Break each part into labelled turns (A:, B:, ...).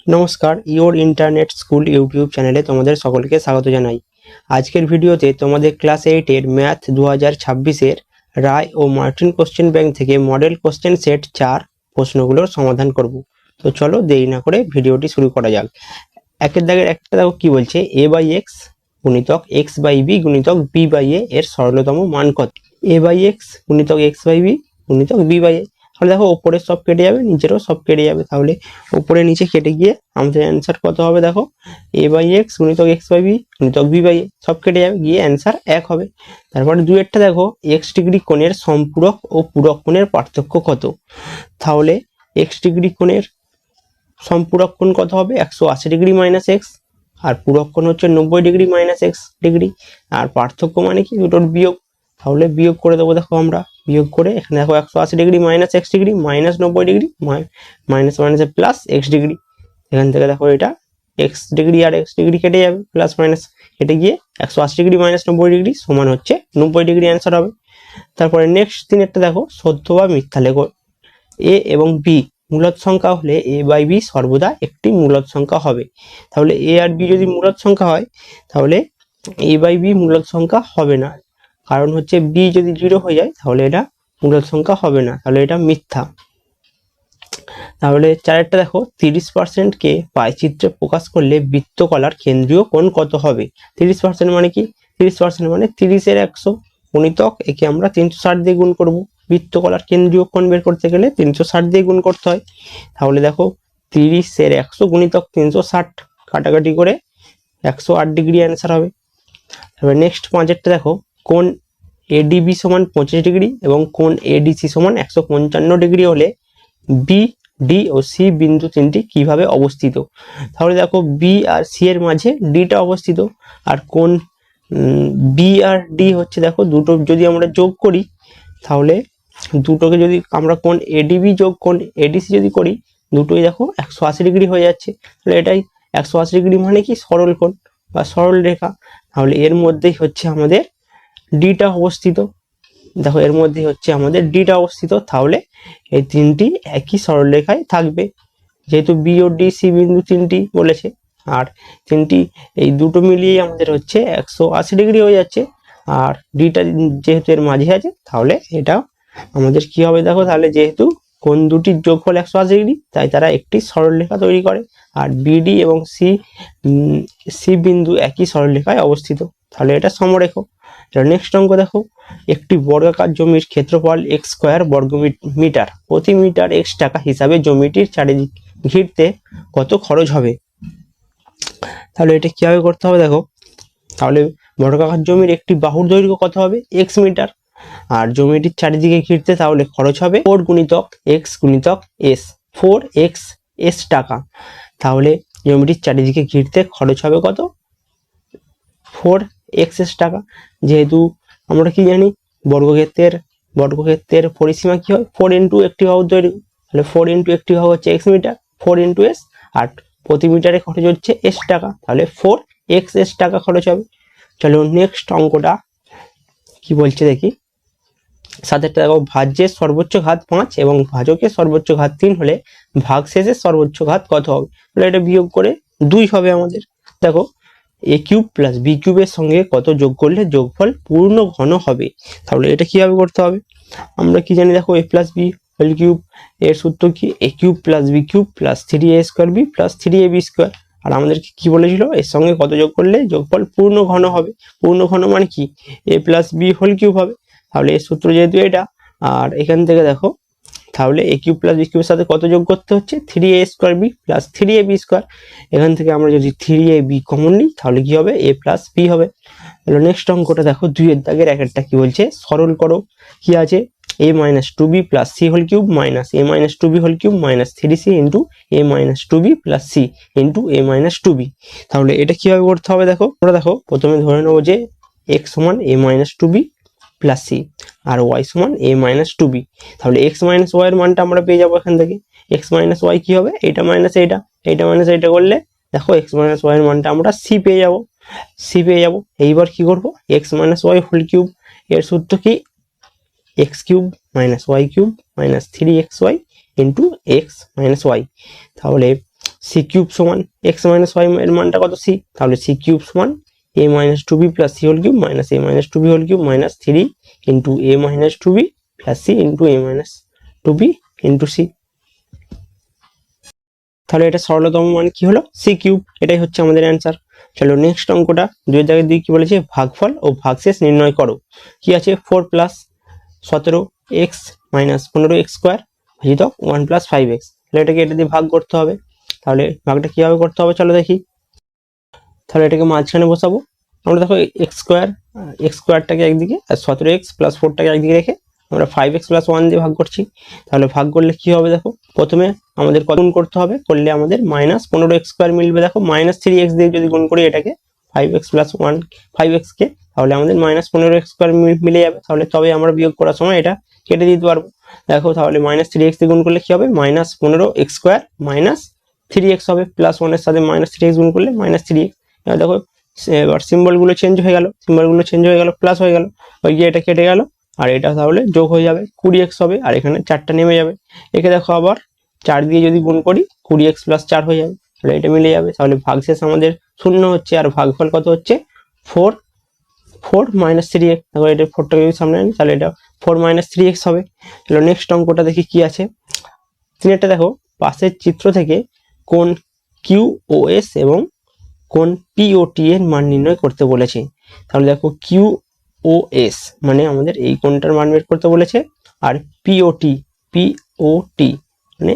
A: নমস্কার, your internet school YouTube চ্যানেলে তোমাদের সকলকে স্বাগত জানাই। আজকের ভিডিওতে তোমাদের ক্লাস 8-এর ম্যাথ 2026-এর রায় ও মার্টিন কোশ্চেন ব্যাংক থেকে মডেল কোশ্চেন সেট 4 প্রশ্নগুলোর সমাধান করব। তো চলো দেরি না করে ভিডিওটি শুরু করা যাক। একের দাগের একটা দেখো কি বলছে, a/x গুণিতক x/b গুণিতক b/a এর সরলতম মান কত? a/x গুণিতক x/b গুণিতক b/a। তাহলে দেখো ওপরে সব কেটে যাবে, নিচেরও সব কেটে যাবে, তাহলে উপরে নিচে কেটে গিয়ে আমাদের অ্যান্সার কত হবে? দেখো a/x গুণিতক x/b গুণিতক b/a সব কেটে যাবে, গিয়ে অ্যান্সার 1 হবে। তারপরে দুইয়েরটা দেখো, x ডিগ্রি কোণের সম্পূরক ও পূরক কোণের পার্থক্য কত? তাহলে x ডিগ্রি কোণের সম্পূরক কোণ কত হবে? 180 ডিগ্রি মাইনাস এক্স, আর পূরক কোণ হচ্ছে 90 ডিগ্রি মাইনাস এক্স ডিগ্রি। আর পার্থক্য মানে কি? দুটোর বিয়োগ। তাহলে বিয়োগ করে দেবো, দেখো আমরা বিয়োগ করে এখানে দেখো 180 degree minus x degree minus 90 degree minus মাইনাসে প্লাস এক্স ডিগ্রি। এখান থেকে দেখো এটা এক্স ডিগ্রি আর এক্স ডিগ্রি কেটে যাবে, প্লাস মাইনাস কেটে গিয়ে 180 ডিগ্রি মাইনাস 90 ডিগ্রি সমান হচ্ছে 90 ডিগ্রি অ্যান্সার হবে। তারপরে নেক্সট দিনেরটা দেখো, সত্য বা মিথ্যা লেখো। এ এবং বি মূলদ সংখ্যা হলে এ বাই বি সর্বদা একটি মূলদ সংখ্যা হবে। তাহলে এ আর বি যদি মূলদ সংখ্যা হয়, তাহলে এ বাই বি মূলদ সংখ্যা হবে না। কারণ হচ্ছে বি যদি 0 হয়ে যায় তাহলে এটা মূলদ সংখ্যা হবে না, তাহলে এটা মিথ্যা। তাহলে চারেরটা দেখো, 30% কে পাই চিত্রে প্রকাশ করলে বৃত্তকলার কেন্দ্রীয় কোণ কত হবে? 30% মানে কি? 30% মানে 30-এর 100 গুণিতক একে আমরা 360 দিয়ে গুণ করব। বৃত্তকলার কেন্দ্রীয় কোণ বের করতে গেলে 360 দিয়ে গুণ করতে হয়। তাহলে দেখো 30-এর 100 গুণিতক 360 কাটাকাটি করে 108 ডিগ্রি অ্যান্সার হবে। তারপরে নেক্সট 5-এরটা দেখো, কোণ এডিবি সমান 25 ডিগ্রি এবং কোণ এডিসি সমান 155 ডিগ্রি হলে বি, ডি ও সি বিন্দু তিনটি কিভাবে অবস্থিত? তাহলে দেখো বি আর সি এর মাঝে ডিটা অবস্থিত, আর কোণ বি আর ডি হচ্ছে দেখো দুটো যদি আমরা যোগ করি, তাহলে দুটোকে যদি আমরা কোণ এডিবি যোগ কোণ এডিসি যদি করি, দুটোই দেখো 180 ডিগ্রি হয়ে যাচ্ছে। তাহলে এটাই 180 ডিগ্রি মানে কি? সরল কোণ বা সরল রেখা। তাহলে এর মধ্যেই হচ্ছে আমাদের ডিটা অবস্থিত। দেখো এর মধ্যে হচ্ছে আমাদের ডিটা অবস্থিত, তাহলে এই তিনটি একই সরলরেখায় থাকবে, যেহেতু বি ও ডি সি বিন্দু তিনটি বলেছে, আর তিনটি এই দুটো মিলিয়ে আমাদের হচ্ছে 180 ডিগ্রি হয়ে যাচ্ছে। আর ডিটা যেহেতু এর মাঝে আছে, তাহলে এটা আমাদের কি হবে? দেখো তাহলে যেহেতু কোণ দুটির যোগফল 180 ডিগ্রি, তাই তারা একটি সরলরেখা তৈরি করে, আর বিডি এবং সি বিন্দু একই সরলরেখায় অবস্থিত, তাহলে এটা সমরেখ। নেক্সট অঙ্ক দেখো, একটি বর্গাকার জমির ক্ষেত্রফল এক্স স্কোয়ার বর্গ মিটার, প্রতি মিটার এক্স টাকা হিসাবে জমিটির চারিদিক ঘিরতে কত খরচ হবে? তাহলে এটা কিভাবে করতে হবে দেখো, তাহলে বর্গাকার জমির একটি বাহুর দৈর্ঘ্য কত হবে? এক্স মিটার, আর জমিটির চারিদিকে ঘিরতে তাহলে খরচ হবে 4 গুণিতক এক্স গুণিতক এস, 4x এস টাকা। তাহলে জমিটির চারিদিকে ঘিরতে খরচ হবে কত? 4x এস টাকা। যেহেতু আমরা কি জানি, বর্গক্ষেত্রের পরিসীমা কি হয়? 4 ইন্টু একটি বাহুর দৈর্ঘ্য, তাহলে 4 ইন্টু একটি বাহু হচ্ছে এক্স মিটার, 4 ইন্টু এস, আর প্রতি মিটারে খরচ হচ্ছে এস টাকা, তাহলে 4x এস টাকা খরচ হবে। চলো নেক্সট অঙ্কটা কি বলছে দেখি। সাথেটা দেখো, ভাজ্যের সর্বোচ্চ ঘাত 5 এবং ভাজকের সর্বোচ্চ ঘাত 3 হলে ভাগশেষের সর্বোচ্চ ঘাত কত হবে? তাহলে এটা বিয়োগ করে 2 হবে আমাদের। দেখো এ কিউব প্লাস বি কিউবের সঙ্গে কত যোগ করলে যোগফল পূর্ণ ঘন হবে? তাহলে এটা কিভাবে করতে হবে? আমরা কি জানি, দেখো a plus b whole cube, এর সূত্র কি? A cube plus b cube plus 3a square b plus 3ab square. আর আমাদেরকে কি বলেছিল? এর সঙ্গে কত যোগ করলে যোগফল পূর্ণ ঘন হবে? পূর্ণ ঘন মানে কি? এ প্লাস বি হোল কিউব হবে। তাহলে এর সূত্র যেহেতু এটা, আর এখান থেকে দেখো তাহলে এ কিউব প্লাস বি কিউবের সাথে কত যোগ করতে হচ্ছে? 3a square b plus 3ab square. এখান থেকে আমরা যদি 3ab কমন নিই, তাহলে কি হবে? a প্লাস বি হবে। তাহলে নেক্সট অঙ্কটা দেখো, 2-এর দাগের একটা কি বলছে? সরল করো। কি আছে? a minus 2b plus C whole cube minus a minus 2b whole cube minus 3c into a minus 2b plus C into a minus 2b। তাহলে এটা কিভাবে করতে হবে দেখো, আমরা দেখো প্রথমে ধরে নেবো যে x সমান a minus 2b plus C আর y সমান a মাইনাস 2b। তাহলে x মাইনাস y এর মানটা আমরা পেয়ে যাবো এখান থেকে। x মাইনাস y কি হবে? এটা মাইনাস এইটা মাইনাস এইটা করলে দেখো x মাইনাস y এর মানটা আমরা c পেয়ে যাবো। এইবার কি করব? x minus y whole cube, এর সূত্র কি? x cube minus y cube minus 3xy into x minus y। তাহলে সি কিউব সমান এক্স মাইনাস ওয়াই এর মানটা কত সি, তাহলে সি কিউব সমান a minus two b plus C whole cube minus a minus two b whole cube minus 3 into a minus two b plus C into a minus two b into c. তাহলে এটা সরলতম মান কি হলো C cube, এটাই হচ্ছে আমাদের answer. চলো next অঙ্কটা 2 কি বলেছে, ভাগফল ও ভাগশেষ নির্ণয় করো। কি আছে 4 plus 17 x minus 15 x square ভাজিতক 1 প্লাস 5 এক্স। তাহলে এটাকে এটা দিয়ে ভাগ করতে হবে। তাহলে ভাগটা কিভাবে করতে হবে চলো দেখি। তাহলে এটাকে মাঝখানে বসাবো। আমরা দেখো এক্স স্কোয়ারটাকে একদিকে আর 17 এক্স প্লাস 4টাকে একদিকে রেখে আমরা 5 এক্স প্লাস 1 দিয়ে ভাগ করছি। তাহলে ভাগ করলে কি হবে দেখো, প্রথমে আমাদের কত গুণ করতে হবে, করলে আমাদের মাইনাস 15 এক্স স্কোয়ার মিলবে। দেখো মাইনাস 3 এক্স দিয়ে যদি গুণ করি এটাকে 5 এক্স প্লাস 1 5 এক্স কে, তাহলে আমাদের মাইনাস 15 এক্স স্কোয়ার মিলে যাবে। তাহলে তবে আমরা বিয়োগ করার সময় এটা কেটে দিতে পারবো। দেখো তাহলে মাইনাস 3 এক্স দিয়ে গুণ করলে কি হবে, minus 15 x square minus 3 x হবে, প্লাস 1 এর সাথে মাইনাস 3 এক্স গুণ করলে মাইনাস 3 এক্স। এবার দেখো এবার সিম্বলগুলো চেঞ্জ হয়ে গেল, প্লাস হয়ে গেল, ওই গিয়ে এটা কেটে গেল, আর এটা তাহলে যোগ হয়ে যাবে 20x হবে, আর এখানে 4টা নেমে যাবে। একে দেখো আবার 4 দিয়ে যদি গুণ করি 20x প্লাস 4 হয়ে যাবে, তাহলে এটা মিলে যাবে। তাহলে ভাগশেষ আমাদের 0 হচ্ছে, আর ভাগফল কত হচ্ছে 4 মাইনাস 3x। দেখো এটা 4টাকে যদি সামনে আনি তাহলে এটা 4 মাইনাস 3x হবে। চলো নেক্সট অঙ্কটা দেখি কি আছে। তিনেরটা দেখো, পাশের চিত্র থেকে কোণ QoS এবং কোণ POT এর মান নির্ণয় করতে বলেছে। তাহলে দেখো QoS মানে আমাদের এই কোণটার মান বের করতে বলেছে, আর POT মানে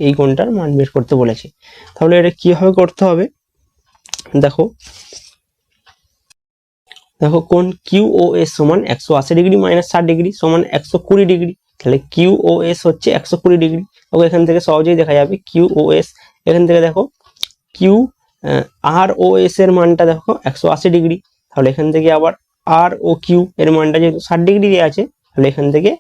A: এই কোণটার মান বের করতে বলেছে। তাহলে এটা কিভাবে করতে হবে দেখো, কোণ QoS সমান 180 ডিগ্রি মাইনাস 60 ডিগ্রি সমান 120 ডিগ্রি। তাহলে QoS হচ্ছে 120 ডিগ্রি। ওকে এখান থেকে সহজেই দেখা যাবে QoS, এখান থেকে দেখো ROS এর মানটা দেখো 180 ডিগ্রি। তাহলে এখান থেকে আবার আর ও কিউ এর মানটা যেহেতু 60 ডিগ্রি দিয়ে আছে, তাহলে এখান থেকে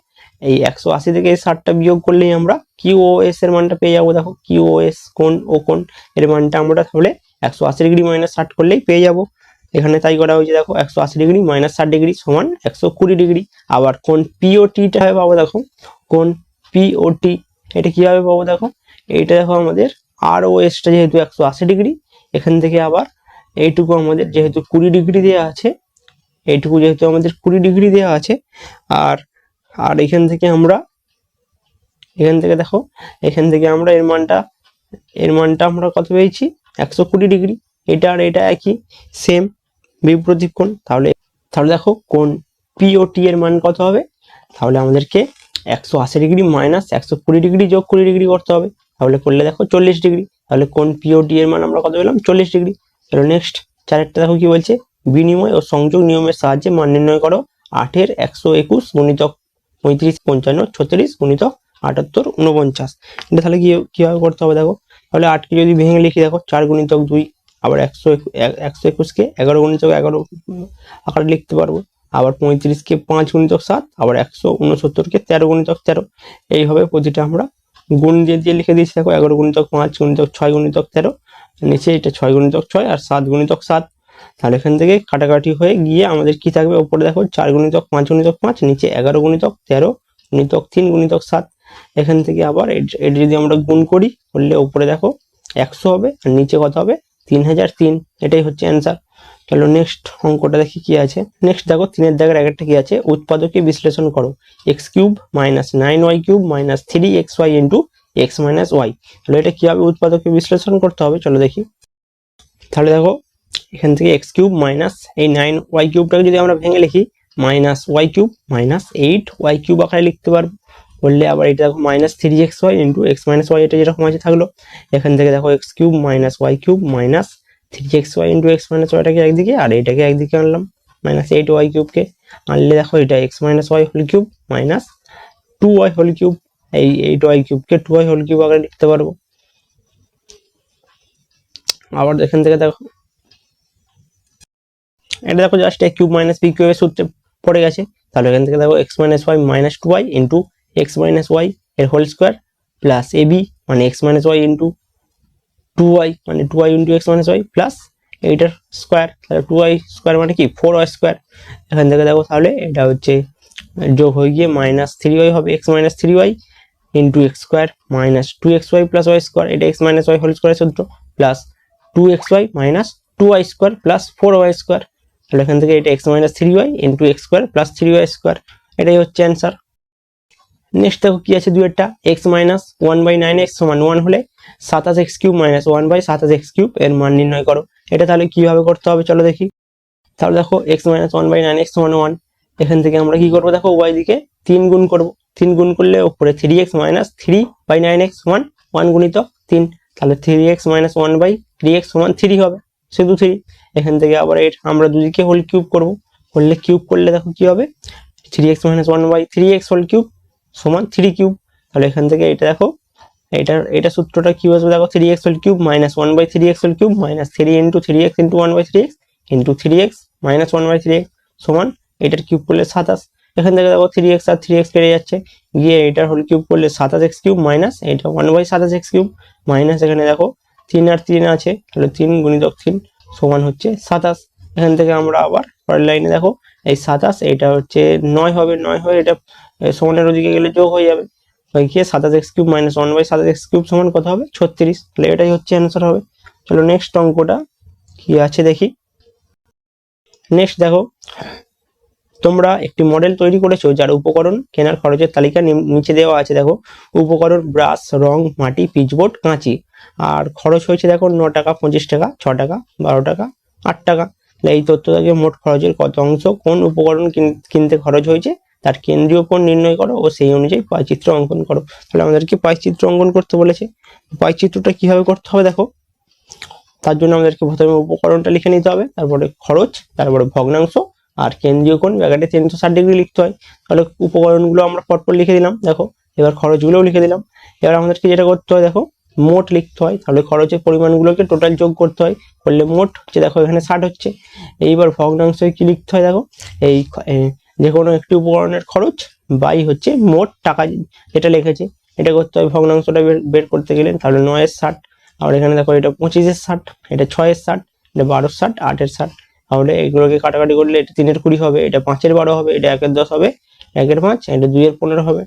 A: এই 180 থেকে 60টা বিয়োগ করলেই আমরা QoS এর মানটা পেয়ে যাবো। দেখো QoS কোণ ও কোণ এর মানটা আমরা তাহলে 180 ডিগ্রি মাইনাস 60 করলেই পেয়ে যাবো। এখানে তাই করা হয়েছে, দেখো 180 ডিগ্রি মাইনাস 60 ডিগ্রি সমান 120 ডিগ্রি। আবার কোণ POTটা হবে পাবো, দেখো কোণ POT এটা কিভাবে পাবো দেখো, এইটা দেখো আমাদের ROSটা যেহেতু 180 ডিগ্রি, এখান থেকে আবার এইটুকু আমাদের যেহেতু 20 ডিগ্রি দেওয়া আছে, এইটুকু যেহেতু আমাদের 20 ডিগ্রি দেওয়া আছে, আর এখান থেকে আমরা দেখো এখান থেকে আমরা এর মানটা আমরা কত পেয়েছি 120 ডিগ্রি। এটা আর এটা একই সেম বিপরীত কোণ। তাহলে দেখো কোণ POT এর মান কত হবে, তাহলে আমাদেরকে 180 ডিগ্রি মাইনাস 120 ডিগ্রি যোগ 20 ডিগ্রি করতে হবে। তাহলে করলে দেখো 40 ডিগ্রি। তাহলে কোণ POT এর মান আমরা কত পেলাম 40 ডিগ্রি। চলো নেক্সট চারেরটা দেখো কি বলছে, বিনিময় ও সংযোগ নিয়মের সাহায্যে মান নির্ণয় করো 8 এর 121 গুণিতক 35 55 36 গুণিতক 78 49। এটা তাহলে কিভাবে করতে হবে দেখো, তাহলে 8কে যদি ভেঙে লিখি দেখো 4 গুণিতক 2, আবার 121কে 11 গুণিতক 11 আকারে লিখতে পারবো, আবার 35কে 5 গুণিতক 7, আবার 169কে 13 গুণিতক 13। এইভাবে প্রতিটা আমরা গুণ দিয়ে লিখে দিয়েছি। দেখো 11 গুণিতক 5 গুণিতক 6 গুণিতক 13, নিচে এটা 6 গুণিতক 6 আর 7 গুণিতক 7। তাহলে এখান থেকে কাটাকাটি হয়ে গিয়ে আমাদের কি থাকবে, উপরে দেখো 4 গুণিতক 5 গুণিতক 5, নিচে 11 গুণিতক 13 গুণিতক 3 গুণিতক 7। এখান থেকে আবার এটা যদি আমরা গুণ করি করলে উপরে দেখো 100 হবে, আর নিচে কত হবে 3003। এটাই হচ্ছে অ্যান্সার। চলো নেক্সট অঙ্কটা দেখি কি আছে। নেক্সট দেখো 3 দাগের একটা কি আছে, উৎপাদকে বিশ্লেষণ করো x³ minus 9y³ minus 3xy into x minus Y. তাহলে এটা কিভাবে উৎপাদকে বিশ্লেষণ করতে হবে চলো দেখি। তাহলে দেখো এখান থেকে x³ মাইনাস এই 9y³ যদি আমরা ভেঙে লিখি মাইনাস y³ মাইনাস 8y³ আকারে লিখতে পারবো। বললে আবার এটা দেখো minus 3xy into x minus y, এটা যেরকম আছে থাকলো। এখান থেকে দেখো x³ minus y³ minus 3xy into x minus ওয়াইটাকে একদিকে আর এটাকে একদিকে আনলাম, মাইনাস 8y³ আনলে দেখো এটা x minus Y whole cube minus 2y whole cube. এই 8y³ 2y হোল কিউব আকারে লিখতে পারবো। আবার এখান থেকে দেখো এটা দেখো জাস্ট a³ মাইনাস b³ এর সূত্রে পড়ে গেছে। তাহলে এখান থেকে দেখো x minus Y minus 2y into x minus Y এর হোল স্কোয়ার প্লাস ab মানে x minus Y into 2y মানে 2y into x minus Y plus এইটার স্কোয়ার। তাহলে 2y স্কোয়ার মানে কি 4y স্কোয়ার। এখান থেকে দেখো তাহলে এটা হচ্ছে যোগ হয়ে গিয়ে মাইনাস 3y হবে, x minus 3y into X square minus 2xy plus Y square, এটা এক্স মাইনাস ওয়াই হোল স্কোয়ারের সূত্র, plus 2xy minus 2y square plus 4y square. তাহলে এখান থেকে এটা X minus 3y into X square plus 3y square, এটাই হচ্ছে answer. Next দেখো কি আছে দুয়েরটা, এক্স মাইনাস 1/9x সমান 1 হলে 27x cube minus 1/27x cube এর মান নির্ণয় করো। এটা তাহলে কিভাবে করতে হবে চলো দেখি। তাহলে দেখো এক্স মাইনাস 1/9x সমান 1, এখান থেকে আমরা কি করবো দেখো ওয়াই দিকে 3 গুণ করবো, 3 গুণ করলে উপরে 3x মাইনাস 3/9x সমান 1 গুণিতক 3, তাহলে 3x মাইনাস 1/3x সমান 3 হবে, শুধু 3। এখান থেকে আবার আমরা দুদিকে হোল কিউব করবো, করলে কিউব করলে দেখো কি হবে 3x minus 1/3x whole cube সমান 3 কিউব। তাহলে এখান থেকে এটা দেখো এটা সূত্রটা কি আসবে দেখো 3x whole cube minus 1/3x whole cube minus 3 into 3x into 1/3x into 3x minus 1/3x সমান এটার কিউব করলে 27। এখান থেকে দেখো 3x আর 3x কেটে যাচ্ছে, গিয়ে এটার হোল কিউব করলে 27x কিউব মাইনাস এটা 1/27x কিউব মাইনাস এখানে দেখো 3 আর 3 আছে, তাহলে 3 গুণিতক 3 সমান হচ্ছে 27। এখান থেকে আমরা আবার পরের লাইনে দেখো এই 27 এটা হচ্ছে 9 হবে, 9 হয়ে এটা সমানের ওদিকে গেলে যোগ হয়ে যাবে, গিয়ে 27x cube minus 1/27x cube সমান কত হবে 36। তাহলে এটাই হচ্ছে অ্যান্সার হবে। চলো নেক্সট অঙ্কটা কি আছে দেখি। নেক্সট দেখো তোমরা একটি মডেল তৈরি করেছো যার উপকরণ কেনার খরচের তালিকা নিচে দেওয়া আছে। দেখো উপকরণ ব্রাশ, রং, মাটি, পিচবোর্ড, কাঁচি, আর খরচ হয়েছে দেখো 9 টাকা, 25 টাকা, 6 টাকা, 12 টাকা, 8 টাকা। এই তথ্য থেকে মোট খরচের কত অংশ কোন উপকরণ কিনতে খরচ হয়েছে তার কেন্দ্রীয় কোণ নির্ণয় করো ও সেই অনুযায়ী পাইচিত্র অঙ্কন করো। তাহলে আমাদেরকে পাইচিত্র অঙ্কন করতে বলেছে, পাইচিত্রটা কিভাবে করতে হবে দেখো। তার জন্য আমাদেরকে প্রথমে উপকরণটা লিখে নিতে হবে, তারপরে খরচ, তারপরে ভগ্নাংশ, আর কেন্দ্রীয় কোণ ব্র্যাকেটে 360 ডিগ্রি লিখতে হয়। তাহলে উপকরণগুলো আমরা পরপর লিখে দিলাম দেখো, এবার খরচগুলোও লিখে দিলাম। এবার আমাদেরকে যেটা করতে হয় দেখো মোট লিখতে হয়, তাহলে খরচের পরিমাণগুলোকে টোটাল যোগ করতে হয়, করলে মোট হচ্ছে দেখো এখানে 60 হচ্ছে। এইবার ভগ্নাংশে কি লিখতে হয় দেখো, এই যে কোনো একটি উপকরণের খরচ বাই হচ্ছে মোট টাকা যেটা লিখেছে, এটা করতে হবে ভগ্নাংশটা বের করতে গেলে। তাহলে 9-এর 60, আর এখানে দেখো এটা 25-এর 60, এটা 6-এর 60, এটা 12-এর 60, 8-এর 60। তাহলে এগুলোকে কাটাকাটি করলে এটা 3-এর 20 হবে, এটা 5-এর 12 হবে, এটা 1-এর 10 হবে, 1-এর 5, এটা 2-এর 15 হবে।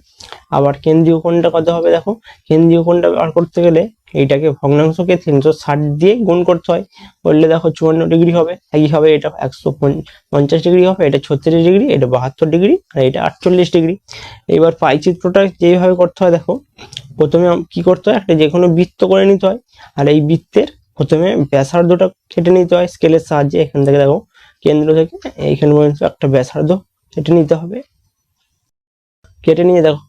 A: আবার কেন্দ্রীয় কোণটা কত হবে দেখো, কেন্দ্রীয় কোণটা বার করতে গেলে এইটাকে ভগ্নাংশকে 360 দিয়ে গুণ করতে হয়, করলে দেখো 54 ডিগ্রি হবে। একইভাবে এটা 150 ডিগ্রি হবে, এটা 36 ডিগ্রি, এটা 72 ডিগ্রি, আর এটা 48 ডিগ্রি। এবার পাই চিত্রটা যেভাবে করতে হয় দেখো, প্রথমে কি করতে হয় একটা যে কোনো বৃত্ত করে নিতে হয়, আর এই বৃত্তের প্রথমে ব্যাসার্ধটা কেটে নিতে হয় স্কেলের সাহায্যে। এখান থেকে দেখো কেন্দ্র থেকে এইখানে পর্যন্ত একটা ব্যাসার্ধ কেটে নিতে হবে, কেটে নিয়ে দেখো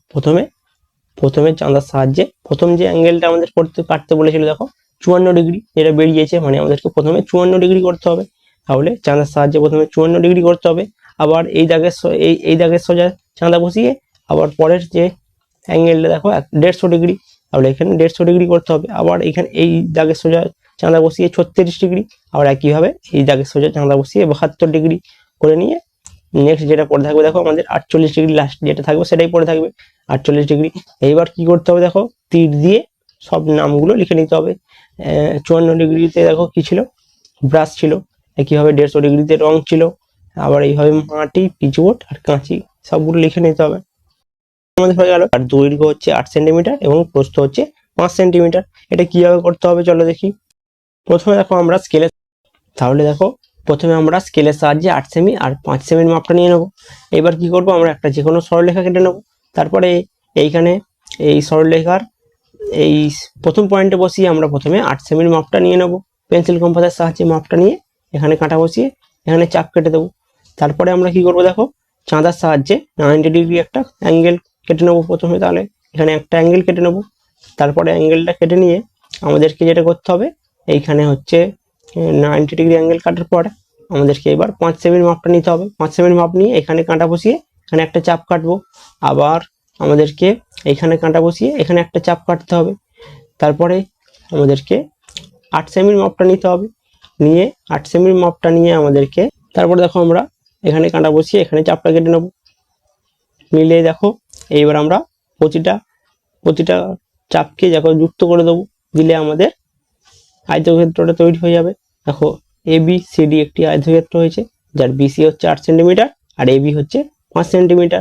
A: প্রথমে চাঁদার সাহায্যে প্রথম যে অ্যাঙ্গেলটা আমাদের কাটতে বলেছিল দেখো 54 ডিগ্রি, যেটা বেরিয়েছে, মানে আমাদেরকে প্রথমে 54 ডিগ্রি করতে হবে। তাহলে চাঁদার সাহায্যে প্রথমে 54 ডিগ্রি করতে হবে, আবার এই দাগের সোজা চাঁদা বসিয়ে আবার পরের যে অ্যাঙ্গেলটা দেখো 150 ডিগ্রি, তাহলে এখানে 150 ডিগ্রি করতে হবে। আবার এখানে এই দাগের সোজা চাঁদা বসিয়ে 36 ডিগ্রি, আবার একইভাবে এই দাগের সোজা চাঁদা বসিয়ে 72 ডিগ্রি করে নিয়ে নেক্সট যেটা পড়ে থাকবে দেখো আমাদের 48 ডিগ্রি, লাস্ট যেটা থাকবে সেটাই পড়ে থাকবে 48 ডিগ্রি। এইবার কি করতে হবে দেখো তীর দিয়ে সব নামগুলো লিখে নিতে হবে। 54 ডিগ্রিতে দেখো কি ছিল, ব্রাশ ছিল, একইভাবে 150 ডিগ্রিতে রং ছিল, আবার এইভাবে মাটি, পিচবোর্ড আর কাঁচি সবগুলো লিখে নিতে হবে। আমাদের হয়ে গেল। আর দৈর্ঘ্য হচ্ছে 8 সেন্টিমিটার এবং প্রস্থ হচ্ছে 5 সেন্টিমিটার। এটা কিভাবে করতে হবে চলো দেখি। প্রথমে দেখো আমরা স্কেলে, তাহলে দেখো প্রথমে আমরা স্কেলের সাহায্যে 8 সেমি আর 5 সেমির মাপটা নিয়ে নেব। এবার কি করব আমরা একটা যে কোনো সরলরেখা কেটে নেব, তারপরে এইখানে এই সরলরেখার এই প্রথম পয়েন্টে বসিয়ে আমরা প্রথমে 8 সেমির মাপটা নিয়ে নেব, পেন্সিল কম্পাসের সাহায্যে মাপটা নিয়ে এখানে কাটা বসিয়ে এখানে চাপ কেটে দেবো। তারপরে আমরা কি করব দেখো চাঁদার সাহায্যে 90 ডিগ্রি একটা অ্যাঙ্গেল কেটে নেবো প্রথমে, তাহলে এখানে একটা অ্যাঙ্গেল কেটে নেবো। তারপরে অ্যাঙ্গেলটা কেটে নিয়ে আমাদেরকে যেটা করতে হবে এইখানে হচ্ছে 90 ডিগ্রি অ্যাঙ্গেল কাটার পর আমাদেরকে এবার 5 সেমির মাপটা নিতে হবে। 5 সেমির মাপ নিয়ে এখানে কাঁটা বসিয়ে এখানে একটা চাপ কাটবো, আবার আমাদেরকে এখানে কাঁটা বসিয়ে এখানে একটা চাপ কাটতে হবে। তারপরে আমাদেরকে 8 সেমির মাপটা নিতে হবে, নিয়ে 8 সেমির মাপটা নিয়ে আমাদেরকে তারপর দেখো আমরা এখানে কাঁটা বসিয়ে এখানে চাপটা কেটে নেব, মিলিয়ে দেখো এইবার আমরা প্রতিটা চাপকে দেখো যুক্ত করে দেবো, দিলে আমাদের আয়তক্ষেত্রটা তৈরি হয়ে যাবে। দেখো ABCD একটি আয়তক্ষেত্র হয়েছে, যার BC হচ্ছে 8 সেন্টিমিটার আর AB হচ্ছে 5 সেন্টিমিটার।